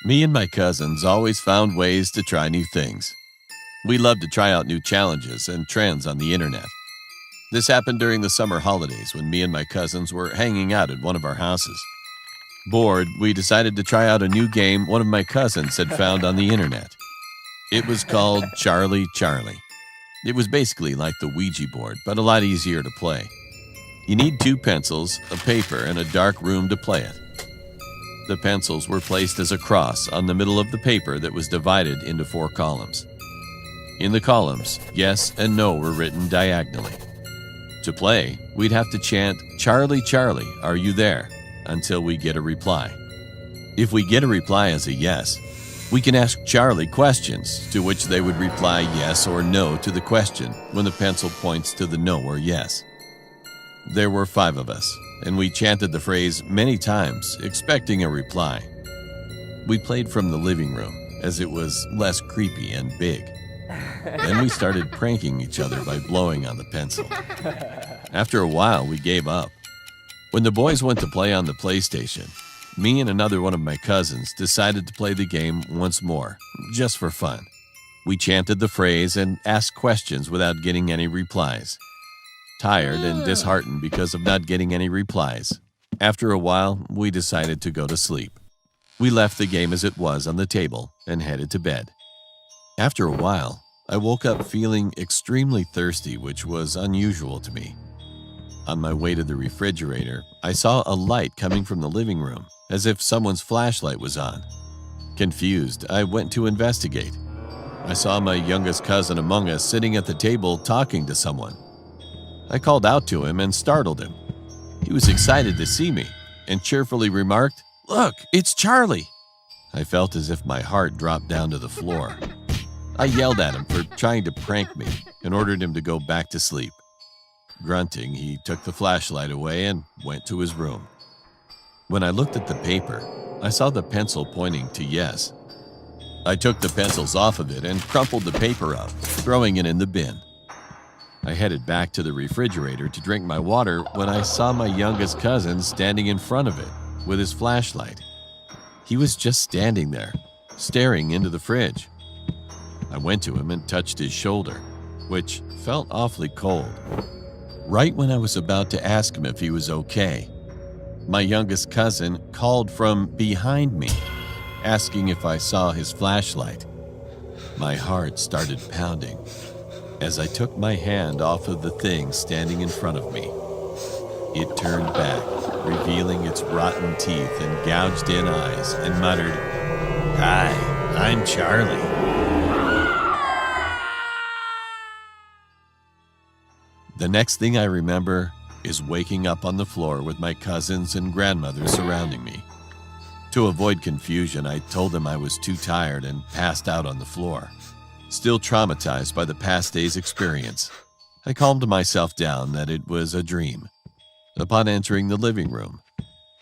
Me and my cousins always found ways to try new things. We loved to try out new challenges and trends on the internet. This happened during the summer holidays when me and my cousins were hanging out at one of our houses. Bored, we decided to try out a new game one of my cousins had found on the internet. It was called Charlie Charlie. It was basically like the Ouija board, but a lot easier to play. You need 2 pencils, a paper, and a dark room to play it. The pencils were placed as a cross on the middle of the paper that was divided into 4 columns. In the columns, yes and no were written diagonally. To play, we'd have to chant, "Charlie, Charlie, are you there?" until we get a reply. If we get a reply as a yes, we can ask Charlie questions, to which they would reply yes or no to the question when the pencil points to the no or yes. There were 5 of us, and we chanted the phrase many times, expecting a reply. We played from the living room, as it was less creepy and big. Then we started pranking each other by blowing on the pencil. After a while, we gave up. When the boys went to play on the PlayStation, me and another one of my cousins decided to play the game once more, just for fun. We chanted the phrase and asked questions without getting any replies. Tired and disheartened because of not getting any replies, after a while, we decided to go to sleep. We left the game as it was on the table and headed to bed. After a while, I woke up feeling extremely thirsty, which was unusual to me. On my way to the refrigerator, I saw a light coming from the living room, as if someone's flashlight was on. Confused, I went to investigate. I saw my youngest cousin among us sitting at the table talking to someone. I called out to him and startled him. He was excited to see me and cheerfully remarked, "Look, it's Charlie." I felt as if my heart dropped down to the floor. I yelled at him for trying to prank me and ordered him to go back to sleep. Grunting, he took the flashlight away and went to his room. When I looked at the paper, I saw the pencil pointing to yes. I took the pencils off of it and crumpled the paper up, throwing it in the bin. I headed back to the refrigerator to drink my water when I saw my youngest cousin standing in front of it with his flashlight. He was just standing there, staring into the fridge. I went to him and touched his shoulder, which felt awfully cold. Right when I was about to ask him if he was okay, my youngest cousin called from behind me, asking if I saw his flashlight. My heart started pounding as I took my hand off of the thing standing in front of me. It turned back, revealing its rotten teeth and gouged-in eyes, and muttered, "Hi, I'm Charlie." The next thing I remember is waking up on the floor with my cousins and grandmother surrounding me. To avoid confusion, I told them I was too tired and passed out on the floor. Still traumatized by the past day's experience, I calmed myself down that it was a dream. Upon entering the living room,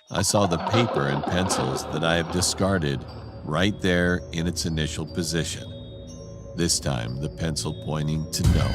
I saw the paper and pencils that I have discarded right there in its initial position. This time, the pencil pointing to no.